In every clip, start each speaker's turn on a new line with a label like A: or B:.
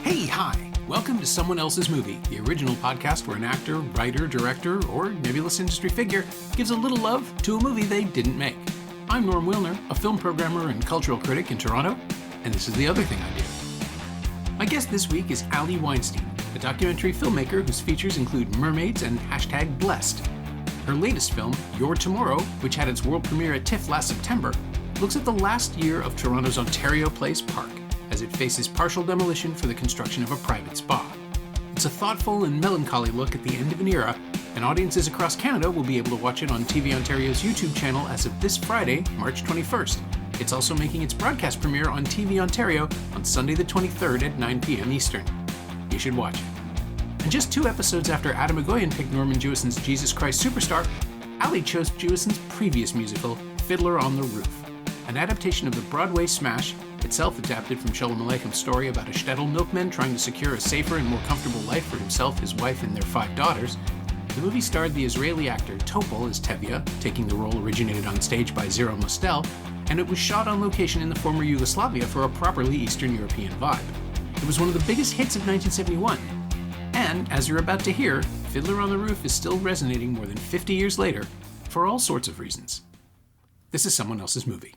A: Hey, hi! Welcome to Someone Else's Movie, the original podcast where an actor, writer, director, or nebulous industry figure gives a little love to a movie they didn't make. I'm Norm Wilner, a film programmer and cultural critic in Toronto, and this is the other thing I do. My guest this week is Ali Weinstein, a documentary filmmaker whose features include mermaids and #blessed. Her latest film, Your Tomorrow, which had its world premiere at TIFF last September, looks at the last year of Toronto's Ontario Place Park as it faces partial demolition for the construction of a private spa. It's a thoughtful and melancholy look at the end of an era, and audiences across Canada will be able to watch it on TVOntario's YouTube channel as of this Friday, March 21st. It's also making its broadcast premiere on TVOntario on Sunday the 23rd at 9 p.m. Eastern. You should watch it. And just 2 episodes after Adam Egoyan picked Norman Jewison's Jesus Christ Superstar, Ali chose Jewison's previous musical, Fiddler on the Roof, an adaptation of the Broadway smash, itself adapted from Shalom Aleicham's story about a shtetl milkman trying to secure a safer and more comfortable life for himself, his wife, and their 5 daughters. The movie starred the Israeli actor Topol as Tevye, taking the role originated on stage by Zero Mostel, and it was shot on location in the former Yugoslavia for a properly Eastern European vibe. It was one of the biggest hits of 1971. And, as you're about to hear, Fiddler on the Roof is still resonating more than 50 years later for all sorts of reasons. This is Someone Else's Movie.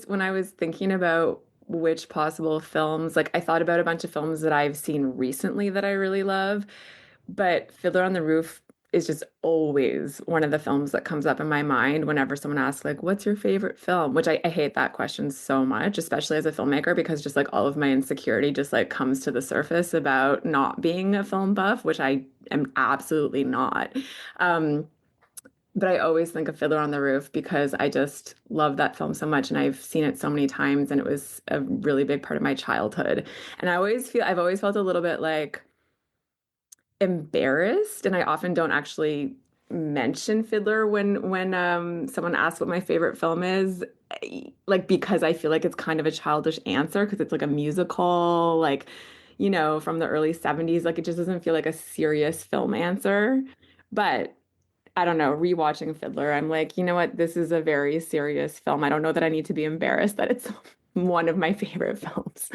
B: When I was thinking about which possible films, I thought about a bunch of films that I've seen recently that I really love, but Fiddler on the Roof is just always one of the films that comes up in my mind whenever someone asks, what's your favorite film? Which I hate that question so much, especially as a filmmaker, because just all of my insecurity just comes to the surface about not being a film buff, which I am absolutely not. But I always think of Fiddler on the Roof because I just love that film so much, and I've seen it so many times, and it was a really big part of my childhood. And I've always felt a little bit embarrassed, and I often don't actually mention Fiddler when someone asks what my favorite film is, because I feel like it's kind of a childish answer because it's a musical, from the early 70s. It just doesn't feel like a serious film answer. But I don't know, rewatching Fiddler, I'm you know what? This is a very serious film. I don't know that I need to be embarrassed that it's one of my favorite films.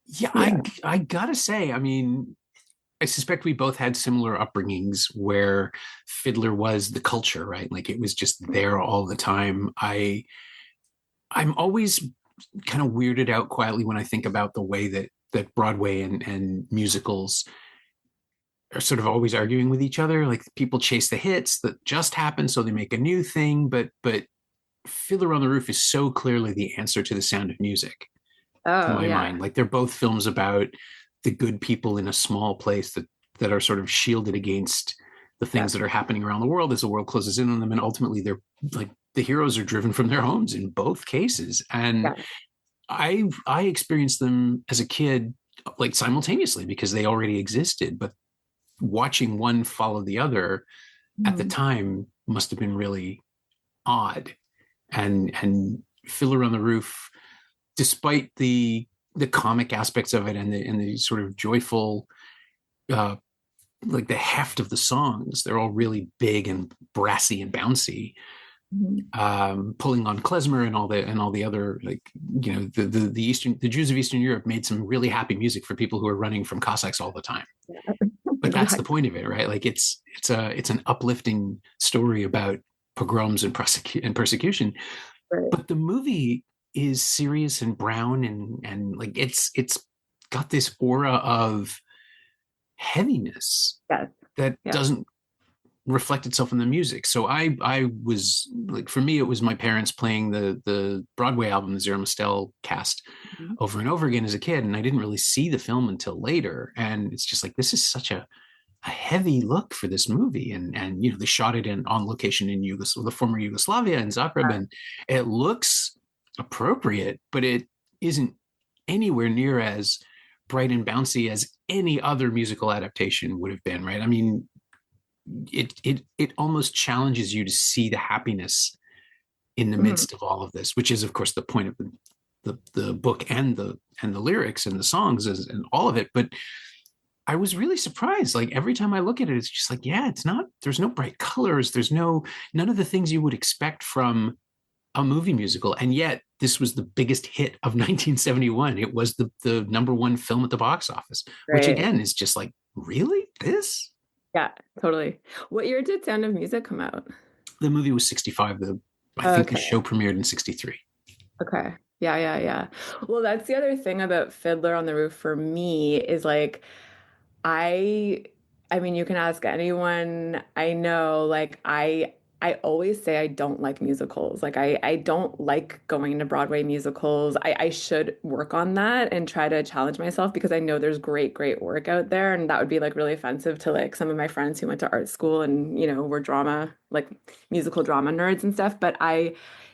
A: Yeah. I gotta say, I suspect we both had similar upbringings where Fiddler was the culture, right? It was just there all the time. I'm always kind of weirded out quietly when I think about the way that Broadway and musicals are sort of always arguing with each other. People chase the hits that just happened, so they make a new thing. But Fiddler on the Roof is so clearly the answer to The Sound of Music, to my mind. They're both films about the good people in a small place that are sort of shielded against the things that are happening around the world as the world closes in on them. And ultimately, they're the heroes are driven from their homes in both cases. And I experienced them as a kid, simultaneously, because they already existed. But watching one follow the other at the time must have been really odd. And Fiddler on the Roof, despite the comic aspects of it and the sort of joyful, the heft of the songs, they're all really big and brassy and bouncy. Pulling on klezmer and all the other the Jews of Eastern Europe made some really happy music for people who are running from Cossacks all the time. But that's the point of it, right? It's an uplifting story about pogroms and persecution. Right. But the movie is serious and brown and it's got this aura of heaviness that doesn't reflect itself in the music. So I was for me, it was my parents playing the Broadway album, the Zero Mostel cast, over and over again as a kid, and I didn't really see the film until later. And it's just this is such a heavy look for this movie, and they shot it on location in the former Yugoslavia in Zagreb, and it looks appropriate, but it isn't anywhere near as bright and bouncy as any other musical adaptation would have been, right? It almost challenges you to see the happiness in the midst of all of this, which is, of course, the point of the book and the lyrics and the songs and all of it. But I was really surprised. Every time I look at it, it's just it's not. There's no bright colors. There's none of the things you would expect from a movie musical, and yet this was the biggest hit of 1971. It was the number one film at the box office, which
B: Right.
A: again is just like, really, this?
B: Yeah, totally. What year did Sound of Music come out?
A: The movie was 65. I think the
B: Okay.
A: show premiered in 63.
B: Okay. Yeah, yeah, yeah. Well, that's the other thing about Fiddler on the Roof for me is like I I mean, you can ask anyone I know, like I always say I don't like musicals. Like I don't like going to Broadway musicals. I should work on that and try to challenge myself because I know there's great, great work out there. And that would be like really offensive to like some of my friends who went to art school and, were drama, like musical drama nerds and stuff. But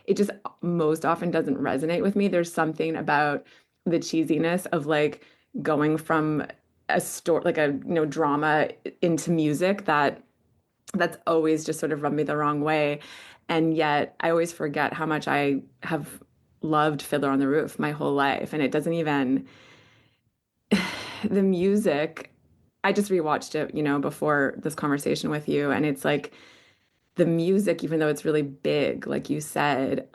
B: it just most often doesn't resonate with me. There's something about the cheesiness of like going from a story like a drama into music that's always just sort of rubbed me the wrong way. And yet I always forget how much I have loved Fiddler on the Roof my whole life. And it doesn't even the music, I just rewatched it, before this conversation with you. And it's like the music, even though it's really big, like you said,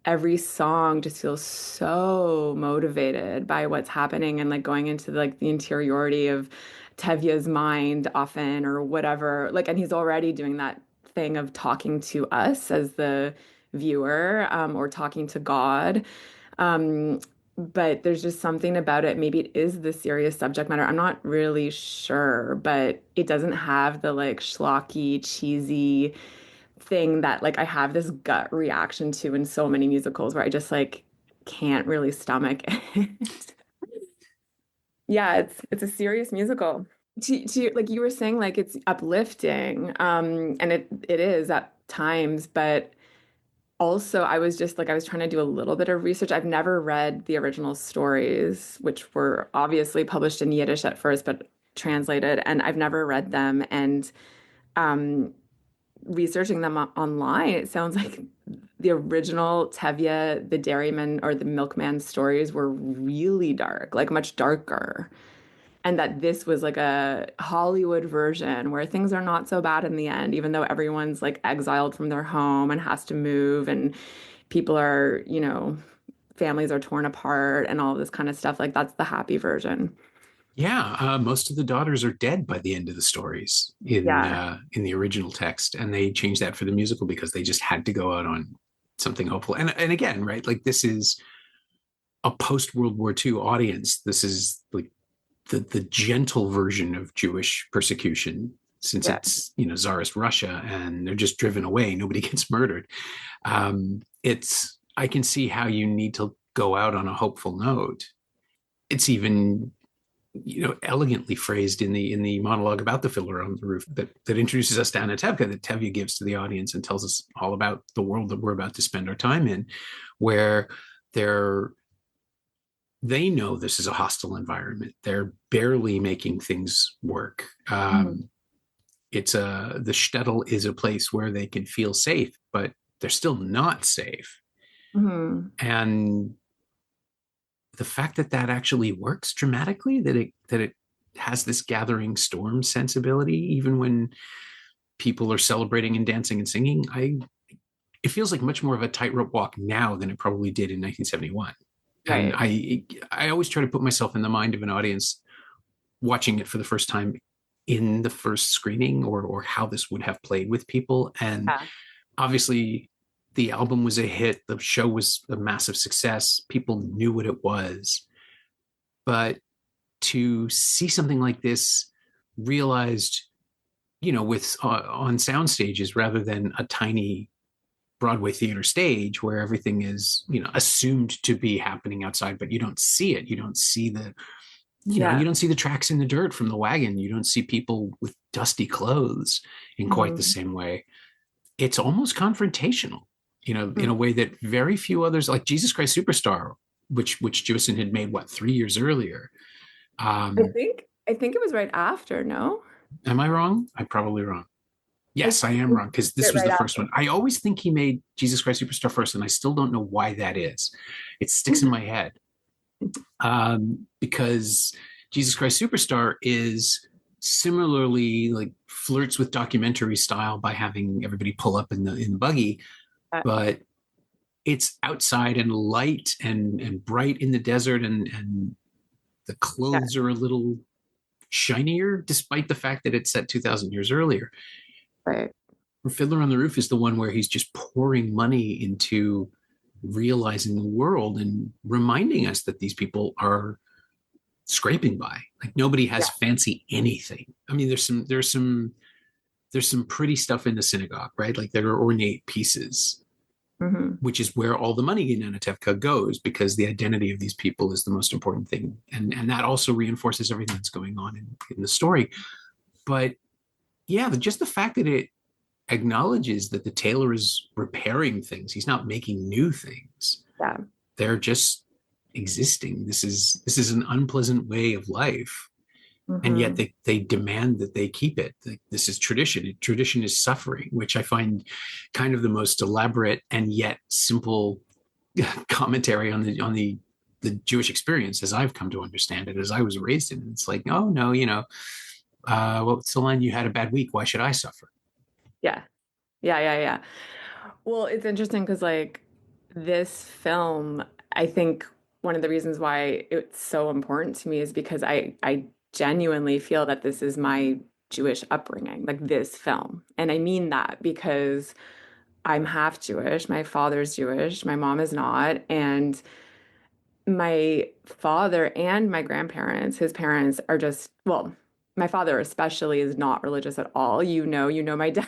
B: every song just feels so motivated by what's happening and like going into like the interiority of Tevye's mind often or whatever. Like, and he's already doing that thing of talking to us as the viewer, or talking to God. Um, but there's just something about it. Maybe it is the serious subject matter. I'm not really sure, but it doesn't have the like schlocky, cheesy thing that like I have this gut reaction to in so many musicals where I just like can't really stomach it. Yeah, it's a serious musical. Like you were saying, like it's uplifting, and it is at times, but also I was just like I was trying to do a little bit of research. I've never read the original stories, which were obviously published in Yiddish at first, but translated, and I've never read them. And um, researching them online, it sounds like the original Tevye, the dairyman or the milkman stories were really dark, like much darker. And that this was like a Hollywood version where things are not so bad in the end, even though everyone's like exiled from their home and has to move and people are, families are torn apart and all this kind of stuff. Like that's the happy version.
A: Yeah, most of the daughters are dead by the end of the stories
B: Yeah.
A: in the original text, and they changed that for the musical because they just had to go out on something hopeful. And again, right, like this is a post World War II audience. This is like the gentle version of Jewish persecution, since
B: Yeah.
A: it's Tsarist Russia, and they're just driven away. Nobody gets murdered. It's I can see how you need to go out on a hopeful note. It's even elegantly phrased in the monologue about the Fiddler on the Roof that introduces us to Anatevka, that Tevye gives to the audience and tells us all about the world that we're about to spend our time in, where they're they know this is a hostile environment. They're barely making things work.
B: Mhm.
A: The shtetl is a place where they can feel safe, but they're still not safe.
B: Mhm.
A: And the fact that that actually works dramatically, that it has this gathering storm sensibility, even when people are celebrating and dancing and singing, it feels like much more of a tightrope walk now than it probably did in 1971. And
B: Right.
A: I always try to put myself in the mind of an audience watching it for the first time in the first screening, or how this would have played with people. And
B: Yeah.
A: obviously the album was a hit, the show was a massive success, people knew what it was. But to see something like this realized, with on sound stages rather than a tiny Broadway theater stage where everything is, assumed to be happening outside, but you don't see it. You don't see you
B: Yeah.
A: don't see the tracks in the dirt from the wagon. You don't see people with dusty clothes in quite the
B: Mhm.
A: same way. It's almost confrontational, in
B: Mhm.
A: a way that very few others, like Jesus Christ Superstar, which Jewison had made, what, 3 years earlier.
B: I
A: Um,
B: think I think it was right after, no?
A: am I wrong? I'm probably wrong.
B: I
A: Yes, I
B: think
A: am
B: it
A: wrong, because
B: was
A: this was
B: right
A: the first
B: after.
A: one. I always think he made Jesus Christ Superstar first, and I still don't know why that is. It sticks in my head, because Jesus Christ Superstar is similarly like flirts with documentary style by having everybody pull up in the buggy,
B: Uh,
A: but it's outside and light and bright in the desert, and the
B: Yeah,
A: clothes are a little shinier, despite the fact that it's set 2,000 years earlier.
B: right.
A: Fiddler on the Roof is the one where he's just pouring money into realizing the world and reminding us that these people are scraping by. Like nobody
B: Yeah.
A: has fancy anything. I mean, there's some pretty stuff in the synagogue, right? Like there are ornate pieces,
B: Hmm.
A: which is where all the money in Anatevka goes, because the identity of these people is the most important thing. And that also reinforces everything that's going on in the story. But yeah, just the fact that it acknowledges that the tailor is repairing things. He's not making new things.
B: Yeah.
A: They're just existing. This is an unpleasant way of life. And yet
B: Hmm.
A: they demand that they keep it. This is tradition. Tradition is suffering, which I find kind of the most elaborate and yet simple commentary on the Jewish experience as I've come to understand it, as I was raised in it. It's like, oh no, well, Celine, you had a bad week. Why should I suffer?
B: Yeah. Yeah. Yeah. Yeah. Well, it's interesting because like this film, I think one of the reasons why it's so important to me is because I genuinely feel that this is my Jewish upbringing, like this film. And I mean that because I'm half Jewish. My father's Jewish, my mom is not. And my father and my grandparents, his parents are just, well, my father especially is not religious at all. You know my dad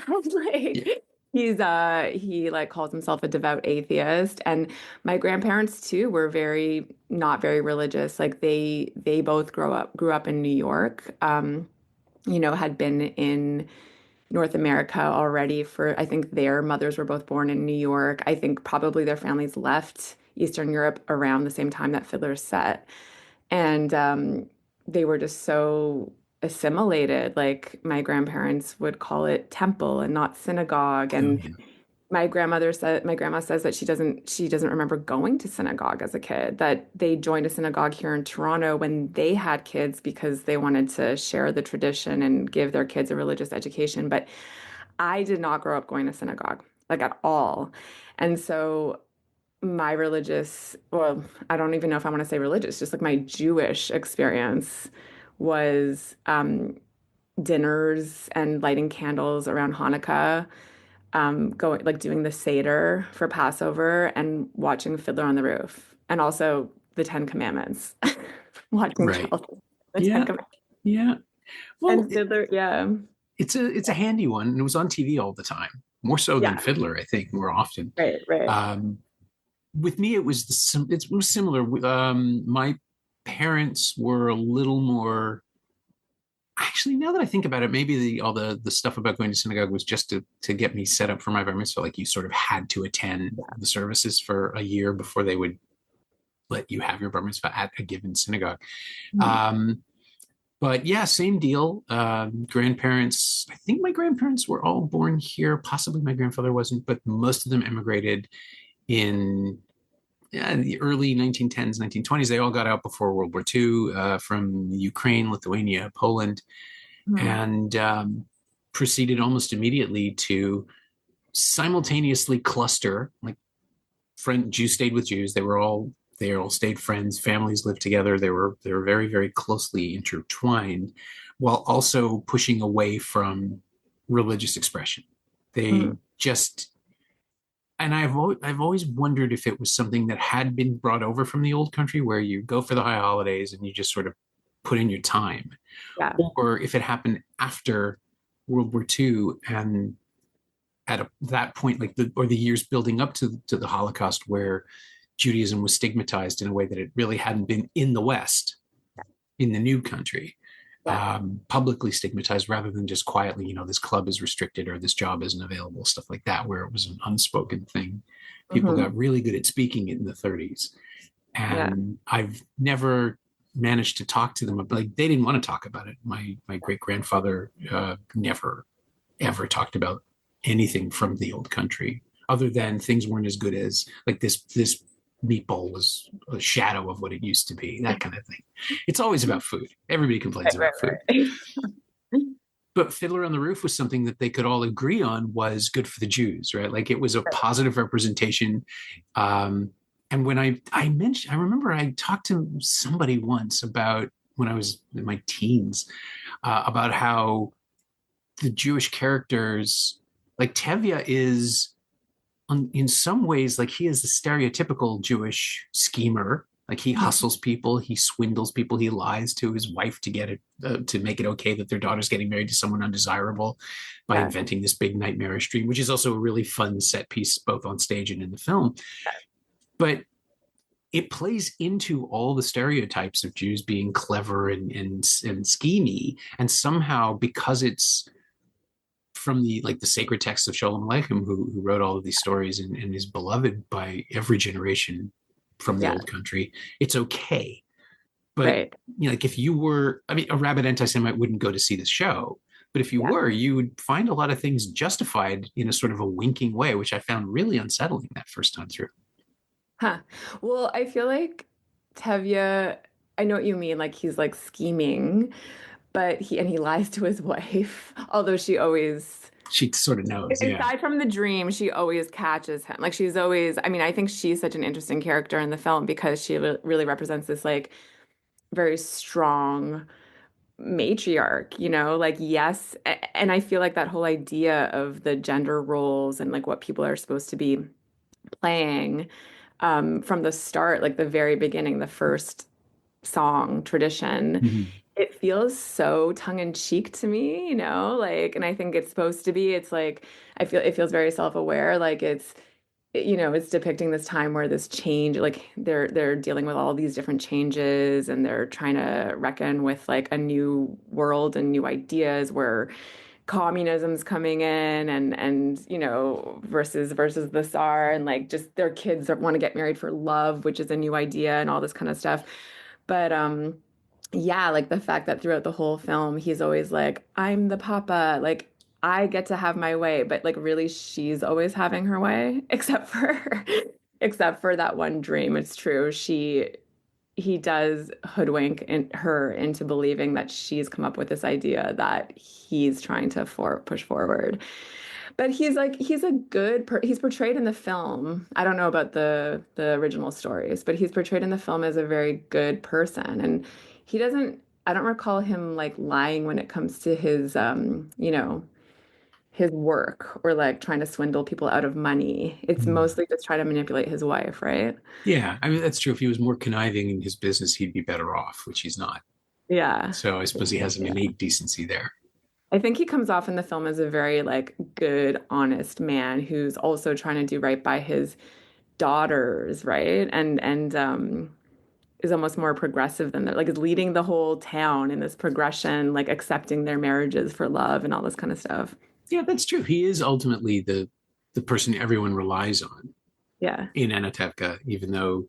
A: Yeah.
B: like he like calls himself a devout atheist, and my grandparents too were very not very religious. Like they both grew up in New York. Had been in North America already for, I think their mothers were both born in New York. I think probably their families left Eastern Europe around the same time that Fiddler set. And they were just so assimilated. Like my grandparents would call it temple and not synagogue.
A: Oh
B: And
A: yeah.
B: my grandma says that she doesn't remember going to synagogue as a kid, that they joined a synagogue here in Toronto when they had kids because they wanted to share the tradition and give their kids a religious education. But I did not grow up going to synagogue, like at all. And so my religious, well, I don't even know if I want to say religious, just like my Jewish experience was dinners and lighting candles around Hanukkah, going like doing the Seder for Passover and watching Fiddler on the Roof, and also the Ten Commandments, watching
A: Right.
B: 12 the Ten
A: Yeah.
B: Commandments.
A: Yeah. Well,
B: And Fiddler, yeah.
A: it's a handy one, and it was on TV all the time, more so than
B: Yeah,
A: Fiddler, I think, more often.
B: right, right.
A: Um, with me, it was similar. My parents were a little more. Actually, now that I think about it, maybe all the stuff about going to synagogue was just to get me set up for my bar mitzvah. Like you sort of had to attend
B: Yeah.
A: the services for a year before they would let you have your bar mitzvah at a given synagogue.
B: Mhm.
A: Um, but yeah, same deal. Grandparents, I think my grandparents were all born here. Possibly my grandfather wasn't, but most of them immigrated in the early 1910s, 1920s. They all got out before World War II, from Ukraine, Lithuania, Poland,
B: Mhm.
A: and proceeded almost immediately to simultaneously cluster. Like Jews stayed with Jews. They all stayed friends. Families lived together. They were very, very closely intertwined, while also pushing away from religious expression. They
B: Mhm.
A: just and I've always wondered if it was something that had been brought over from the old country, where you go for the high holidays and you just sort of put in your time,
B: Yeah.
A: or if it happened after World War II, and that point, like the years building up to the Holocaust, where Judaism was stigmatized in a way that it really hadn't been in the West, in the new country,
B: Yeah.
A: publicly stigmatized, rather than just quietly, this club is restricted or this job isn't available, stuff like that, where it was an unspoken thing. People
B: Hmm.
A: got really good at speaking it in the 30s.
B: Yeah.
A: And I've never managed to talk to them. Like they didn't want to talk about it. My great grandfather never ever talked about anything from the old country, other than things weren't as good as, like, this meatball was a shadow of what it used to be, that kind of thing. It's always about food. Everybody complains
B: Right,
A: about
B: right,
A: food.
B: right.
A: but Fiddler on the Roof was something that they could all agree on was good for the Jews, right? Like it was a positive representation. And when I remember I talked to somebody once about when I was in my teens, about how the Jewish characters, like Tevye is in some ways, like he is the stereotypical Jewish schemer. Like he hustles people, he swindles people, he lies to his wife to get it to make it okay that their daughter's getting married to someone undesirable by
B: Yeah.
A: inventing this big nightmarish dream, which is also a really fun set piece both on stage and in the film. But it plays into all the stereotypes of Jews being clever and schemy, and somehow because it's from the sacred text of Sholem Aleichem, who wrote all of these stories and is beloved by every generation from the
B: Yeah.
A: old country, it's okay. But
B: Right.
A: like if you were, I mean, a rabid anti-Semite wouldn't go to see the show, but if you
B: Yeah.
A: were, you would find a lot of things justified in a sort of a winking way, which I found really unsettling that first time through.
B: Huh. Well, I feel like Tevye, I know what you mean, like he's like scheming, but he lies to his wife, although she always,
A: She sort of knows, yeah.
B: aside from the dream, she always catches him. Like she's always, I mean, I think she's such an interesting character in the film because she really represents this like very strong matriarch, like yes, and I feel like that whole idea of the gender roles and like what people are supposed to be playing from the start, like the very beginning, the first song tradition,
A: Mhm.
B: it feels so tongue in cheek to me, like, and I think it's supposed to be. It's like I feel it feels very self-aware, like it's depicting this time where this change, like they're dealing with all these different changes and they're trying to reckon with like a new world and new ideas where communism's coming in and versus the Tsar, and like just their kids want to get married for love, which is a new idea and all this kind of stuff. But yeah, like the fact that throughout the whole film he's always like, I'm the papa, like I get to have my way, but like really she's always having her way, except for except for that one dream. It's true. He does hoodwink her into believing that she's come up with this idea that he's trying to push forward. But he's portrayed in the film. I don't know about the original stories, but he's portrayed in the film as a very good person. And he doesn't, I don't recall him like lying when it comes to his work or like trying to swindle people out of money. It's
A: Mhm.
B: mostly just trying to manipulate his wife, right?
A: Yeah, I mean that's true. If he was more conniving in his business, he'd be better off, which he's not.
B: Yeah.
A: So I suppose he has an
B: Yeah.
A: innate decency there.
B: I think he comes off in the film as a very like good, honest man who's also trying to do right by his daughters, right? And is almost more progressive than that, like is leading the whole town in this progression, like accepting their marriages for love and all this kind of stuff.
A: Yeah, that's true. He is ultimately the person everyone relies on
B: Yeah.
A: in Anatevka, even though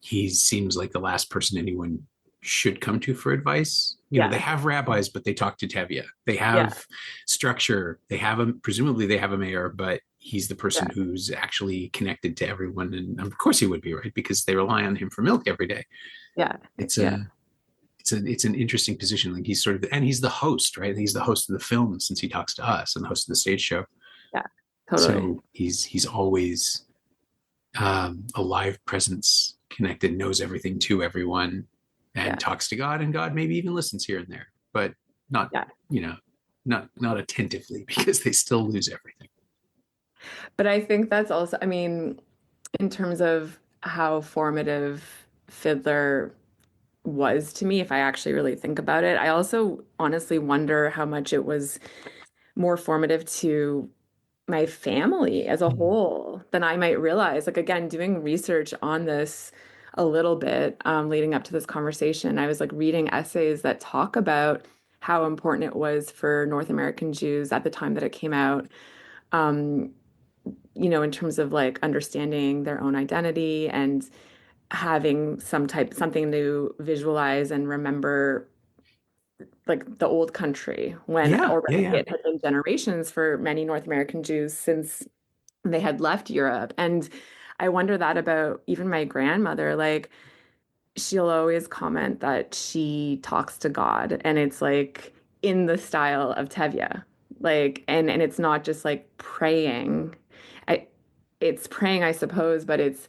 A: he seems like the last person anyone should come to for advice. You know, they
B: Yeah.
A: have rabbis, but they talk to Tevye. They
B: Yeah.
A: have structure. They have presumably they have a mayor, but he's the person
B: Yeah.
A: who's actually connected to everyone. And of course he would be, right? Because they rely on him for milk every day.
B: Yeah.
A: It's
B: Yeah.
A: it's an interesting position. Like he's sort of and he's the host, right? He's the host of the film since he talks to us and the host of the stage show.
B: Yeah. Totally.
A: So he's always a live presence, connected, knows everything to everyone,
B: Yeah.
A: and talks to God, and God maybe even listens here and there, but not
B: Yeah.
A: you know not attentively because they still lose everything.
B: But I think that's also, I mean, in terms of how formative Fiddler was to me, if I actually really think about it, I also honestly wonder how much it was more formative to my family as a
A: Mm.
B: whole than I might realize. Like, again, doing research on this a little bit leading up to this conversation, I was like reading essays that talk about how important it was for North American Jews at the time that it came out, um, in terms of like understanding their own identity and having something to visualize and remember like the old country when
A: Yeah, yeah,
B: already
A: yeah.
B: it had been generations for many North American Jews since they had left Europe. And I wonder that about even my grandmother. Like, she'll always comment that she talks to God. And it's like in the style of Tevye. Like, and it's not just like praying. I it's praying, I suppose, but it's,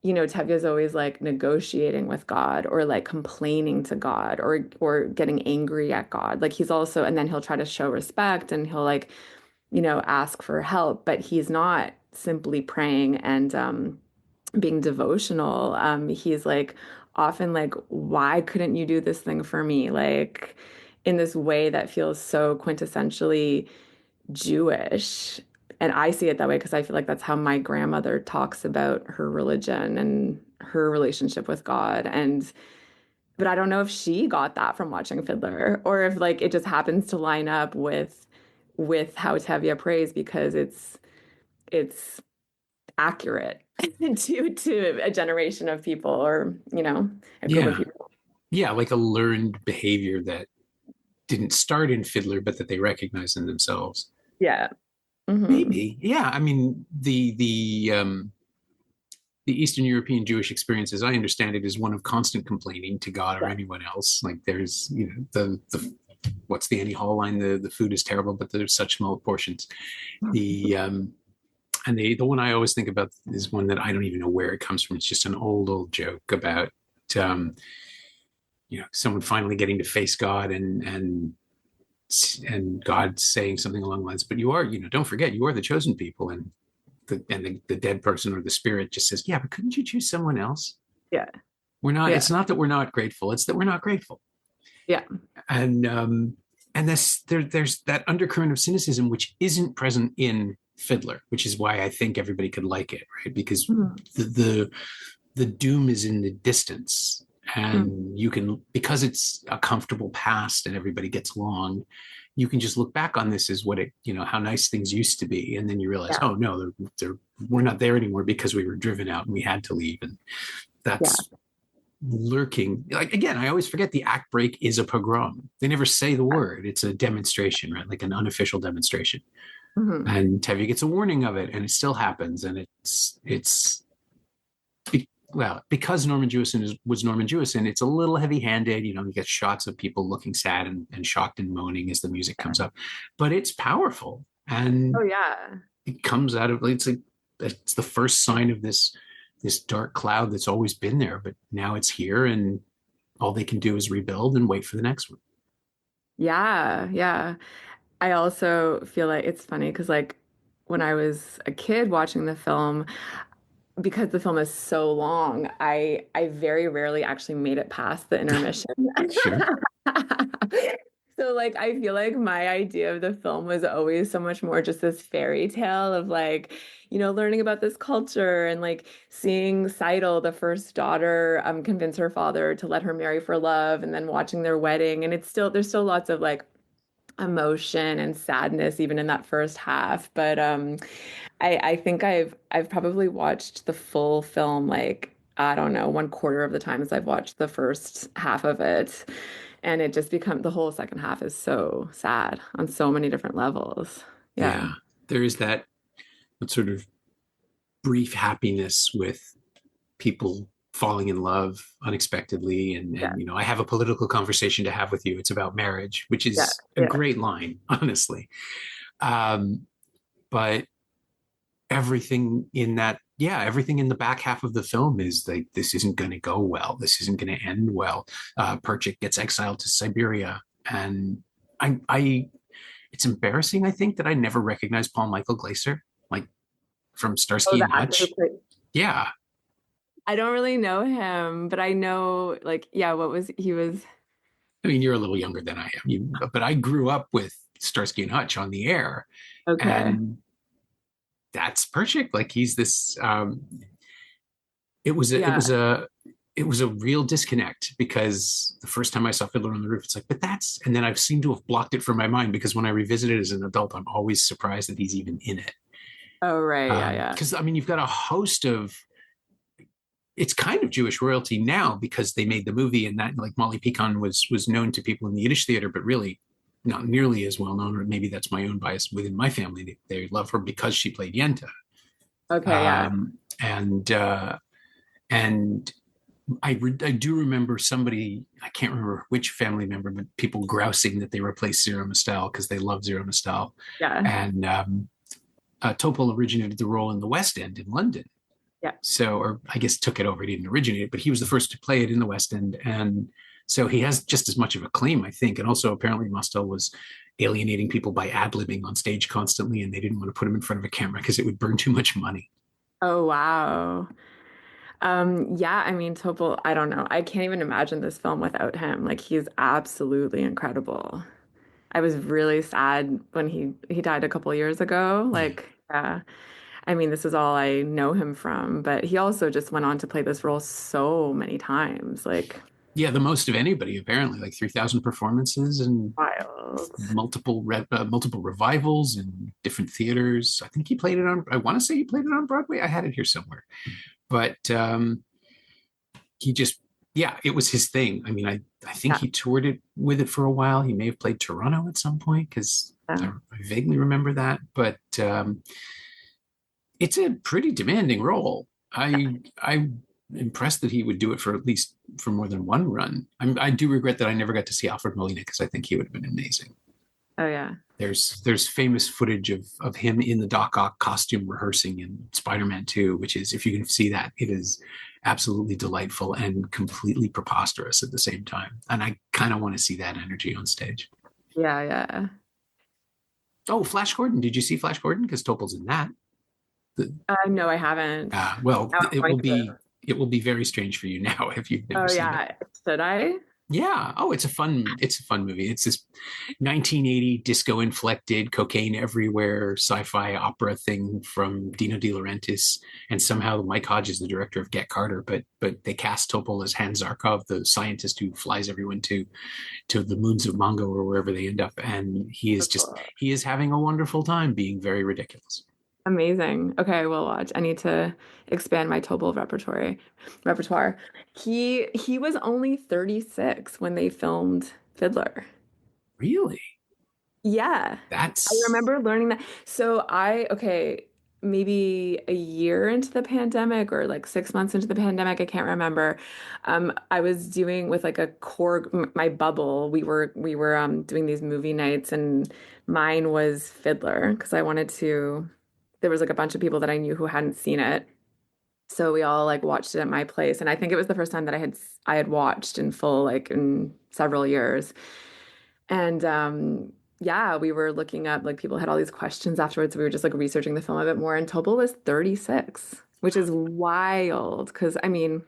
B: Tevye's always like negotiating with God or like complaining to God or getting angry at God. Like he's also, and then he'll try to show respect and he'll like, ask for help, but he's not simply praying and being devotional. He's like often like, why couldn't you do this thing for me? Like in this way that feels so quintessentially Jewish. And I see it that way because I feel like that's how my grandmother talks about her religion and her relationship with God. But I don't know if she got that from watching Fiddler or if like it just happens to line up with how Tevye prays because it's accurate to a generation of people or, a group of
A: Yeah.
B: people.
A: Yeah, like a learned behavior that didn't start in Fiddler, but that they recognize in themselves.
B: Yeah. Hmm.
A: Maybe. Yeah. I mean, the Eastern European Jewish experience, as I understand it, is one of constant complaining to God or
B: Yeah.
A: anyone else. Like there's, the what's the Annie Hall line? The food is terrible, but there's such small portions. The and the one I always think about is one that I don't even know where it comes from. It's just an old joke about um, someone finally getting to face God and God saying something along the lines, but you are, don't forget, you are the chosen people. And the dead person or the spirit just says, yeah, but couldn't you choose someone else?
B: Yeah.
A: We're not,
B: Yeah.
A: it's not that we're not grateful, it's that we're not grateful.
B: Yeah.
A: And there's that undercurrent of cynicism which isn't present in Fiddler, which is why I think everybody could like it, right? Because
B: Mhm.
A: the doom is in the distance,
B: Mhm.
A: and you can, because it's a comfortable past and everybody gets along, you can just look back on this as what it, how nice things used to be, and then you realize,
B: Yeah.
A: oh no, we're not there anymore because we were driven out and we had to leave. And
B: Yeah.
A: that's lurking, like, again, I always forget the act break is a pogrom. They never say the word. It's a demonstration, right? Like an unofficial demonstration.
B: Hmm.
A: And Tevye gets a warning of it, and it still happens. And it's well, because Norman Jewison was Norman Jewison, it's a little heavy-handed. You get shots of people looking sad and shocked and moaning as the music comes up, but it's powerful,
B: Oh
A: and
B: yeah.
A: it comes out of, it's the first sign of this dark cloud that's always been there, but now it's here, and all they can do is rebuild and wait for the next one.
B: Yeah. Yeah. I also feel like it's funny because like when I was a kid watching the film, because the film is so long, I very rarely actually made it past the intermission.
A: Sure.
B: So like I feel like my idea of the film was always so much more just this fairy tale of like, learning about this culture and like seeing Seidel, the first daughter, convince her father to let her marry for love and then watching their wedding. And there's still lots of like emotion and sadness even in that first half. But I think I've probably watched the full film like I don't know, one quarter of the times I've watched the first half of it. And it just becomes the whole second half is so sad on so many different levels. Yeah.
A: Yeah, there is that sort of brief happiness with people falling in love unexpectedly,
B: Yeah.
A: and I have a political conversation to have with you, it's about marriage, which
B: Yeah.
A: is a
B: Yeah.
A: great line, honestly. um but everything in the back half of the film is like, this isn't going to go well, this isn't going to end well. Perchik gets exiled to Siberia, and I it's embarrassing, I think, that I never recognized Paul Michael Glaser, like, from
B: Oh,
A: Starsky
B: the
A: and
B: actor who
A: Hutch.
B: played.
A: Yeah.
B: I don't really know him, but I know like yeah, what was he was
A: I mean, you're a little younger than I am, but I grew up with Starsky and Hutch on the air,
B: okay.
A: and that's Perchik. Like, he's this. It was a, it
B: Yeah.
A: was a it was a real disconnect, because the first time I saw Fiddler on the Roof, it's like, but that's, and then I've seemed to have blocked it from my mind, because when I revisit it as an adult, I'm always surprised that he's even in it.
B: Oh, right. Yeah, yeah.
A: Because I mean, you've got a host of, it's kind of Jewish royalty now because they made the movie, and that, like, Molly Picon was known to people in the Yiddish theater, but really not nearly as well known. Or maybe that's my own bias within my family. They love her because she played Yenta.
B: Okay, yeah.
A: um, and uh, and I do remember somebody, I can't remember which family member, but people grousing that they replaced Zero Mostel because they love Zero Mostel.
B: Yeah.
A: And Topol originated the role in the West End in London.
B: Yeah.
A: So, or I guess took it over. He didn't originate it, but he was the first to play it in the West End. And so he has just as much of a claim, I think. And also, apparently, Mostel was alienating people by ad-libbing on stage constantly, and they didn't want to put him in front of a camera because it would burn too much money.
B: Oh, wow. Yeah, I mean, Topol, I don't know. I can't even imagine this film without him. Like, he's absolutely incredible. I was really sad when he died a couple years ago.
A: Yeah.
B: Like, yeah. I mean, this is all I know him from, but he also just went on to play this role so many times. Like,
A: Yeah, the most of anybody, apparently, like 3,000 performances and
B: wild.
A: multiple revivals in different theaters. I think he played it on, I want to say he played it on Broadway. I had it here somewhere. But he just, yeah, it was his thing. I mean, I think
B: Yeah.
A: he toured it with it for a while. He may have played Toronto at some point because
B: Yeah.
A: I vaguely remember that. But it's a pretty demanding role. I'm impressed that he would do it for at least for more than one run. I do regret that I never got to see Alfred Molina because I think he would have been amazing.
B: Oh, yeah.
A: There's famous footage of him in the Doc Ock costume rehearsing in Spider-Man 2, which is, if you can see that, it is absolutely delightful and completely preposterous at the same time. And I kind of want to see that energy on stage.
B: Yeah, yeah.
A: Oh, Flash Gordon. Did you see Flash Gordon? Because Topol's in that. The,
B: No, I haven't.
A: well,
B: Now I'm going to.
A: it will be very strange for you now if you've never
B: Oh,
A: seen it.
B: yeah. Should I?
A: Yeah. Oh, it's a fun movie. It's this 1980 disco inflected, cocaine everywhere sci-fi opera thing from Dino De Laurentiis, and somehow Mike Hodge is the director of Get Carter, but they cast Topol as Hans Zarkov, the scientist who flies everyone to the moons of Mongo or wherever they end up, and
B: So cool.
A: he is having a wonderful time being very ridiculous.
B: Amazing. Okay, we'll watch. I need to expand my Tobal repertoire. He was only 36 when they filmed Fiddler.
A: Really?
B: Yeah. I
A: That's
B: remember learning that. Okay, maybe a year into the pandemic or like 6 months into the pandemic, I can't remember. I was doing with like a core, my bubble. We were doing these movie nights, and mine was Fiddler because I wanted to. There was like a bunch of people that I knew who hadn't seen it, so we all like watched it at my place, and I think it was the first time that I had watched in full like in several years. And yeah, we were looking up, like people had all these questions afterwards. So we were just like researching the film a bit more. And Topol was 36, which is wild because I mean,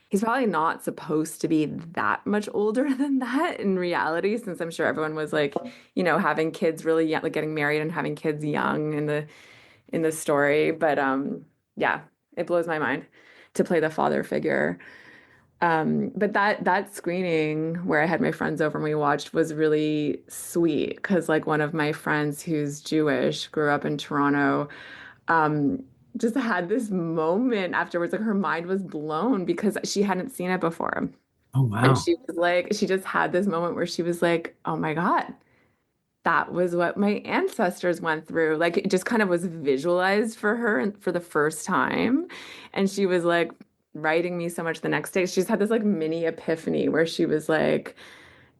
B: he's probably not supposed to be that much older than that in reality, since I'm sure everyone was like, having kids really young, like getting married and having kids young in the story. But yeah, it blows my mind to play the father figure. But that screening where I had my friends over and we watched was really sweet because like one of my friends who's Jewish grew up in Toronto, just had this moment afterwards, like her mind was blown because she hadn't seen it before.
A: oh
B: And
A: wow.
B: she was like, she just had this moment where she was like, oh my God, that was what my ancestors went through. Like it just kind of was visualized for her and for the first time. And she was like writing me so much the next day. She's had this like mini epiphany where she was like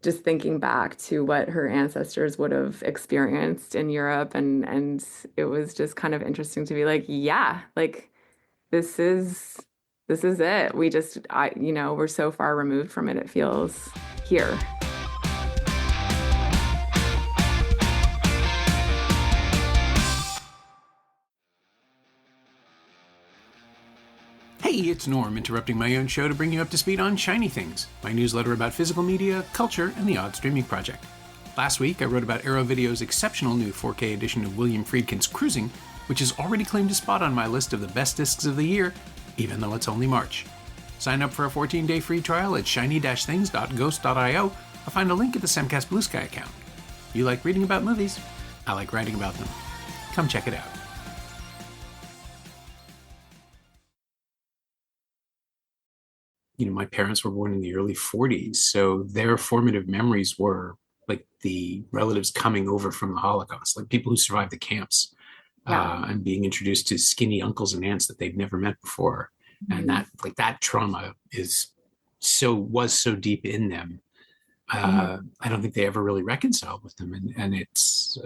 B: just thinking back to what her ancestors would have experienced in Europe, and it was just kind of interesting to be like, yeah, like this is this is it. We just we're so far removed from it, it feels here.
A: Hey, it's Norm, interrupting my own show to bring you up to speed on Shiny Things, my newsletter about physical media, culture, and the odd streaming project. Last week, I wrote about Arrow Video's exceptional new 4K edition of William Friedkin's Cruising, which has already claimed a spot on my list of the best discs of the year, even though it's only March. Sign up for a 14-day free trial at shiny-things.ghost.io or find a link at the Semcast Blue Sky account. You like reading about movies? I like writing about them. Come check it out. My parents were born in the early 40s, so their formative memories were like the relatives coming over from the Holocaust, like people who survived the camps,
B: Yeah.
A: and being introduced to skinny uncles and aunts that they've never met before. And
B: Mhm.
A: that trauma is was so deep in them.
B: Mhm.
A: I don't think they ever really reconciled with them, and it's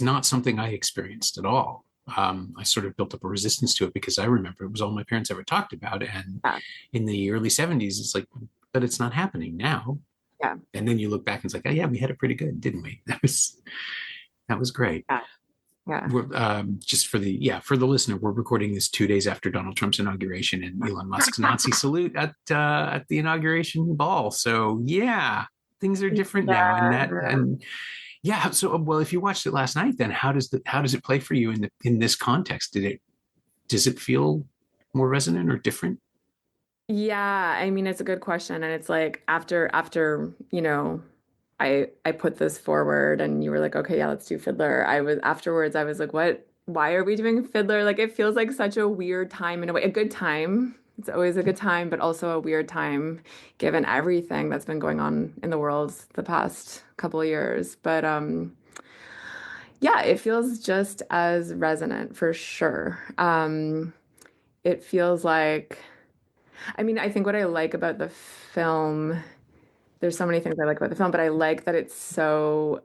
A: not something I experienced at all. I sort of built up a resistance to it because I remember it was all my parents ever talked about, and
B: Yeah.
A: in the early '70s, it's like, but it's not happening now.
B: Yeah.
A: And then you look back and it's like, oh yeah, we had it pretty good, didn't we? That was great.
B: Yeah. Yeah.
A: We're just for the listener, we're recording this 2 days after Donald Trump's inauguration and Elon Musk's Nazi salute at the inauguration ball. So yeah, things are different now,
B: Yeah.
A: and yeah. So well, if you watched it last night, then how does it play for you in this context? Does it feel more resonant or different?
B: Yeah, I mean it's a good question and it's like after, I put this forward and you were like, "Okay, yeah, let's do Fiddler." I was like, "What? Why are we doing Fiddler?" Like it feels like such a weird time in a way. A good time. It's always a good time, but also a weird time given everything that's been going on in the world the past couple of years. But yeah, it feels just as resonant for sure. It feels like I mean, I think what I like about the film, there's so many things I like about the film, but I like that it's so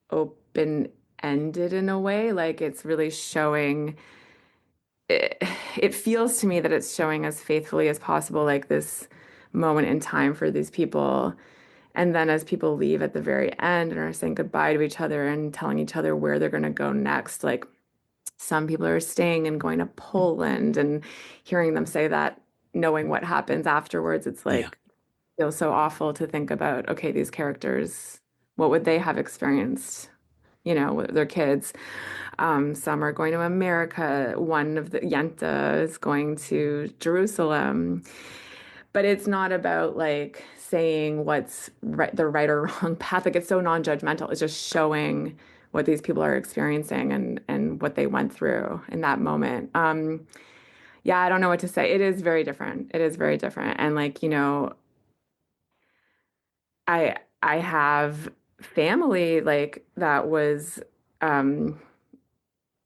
B: open-ended in a way. Like it's really showing, it, it feels to me that it's showing as faithfully as possible, like this moment in time for these people. And then as people leave at the very end and are saying goodbye to each other and telling each other where they're going to go next, like some people are staying and going to Poland and hearing them say that, knowing what happens afterwards, it's
A: Yeah,
B: like feels so awful to think about, okay, these characters, what would they have experienced, with their kids? Some are going to America. One of the Yenta is going to Jerusalem. But it's not about like saying what's right, the right or wrong path. Like it's so non-judgmental. It's just showing what these people are experiencing and what they went through in that moment. Yeah, I don't know what to say. It is very different. It is very different. And like, I have family like that was um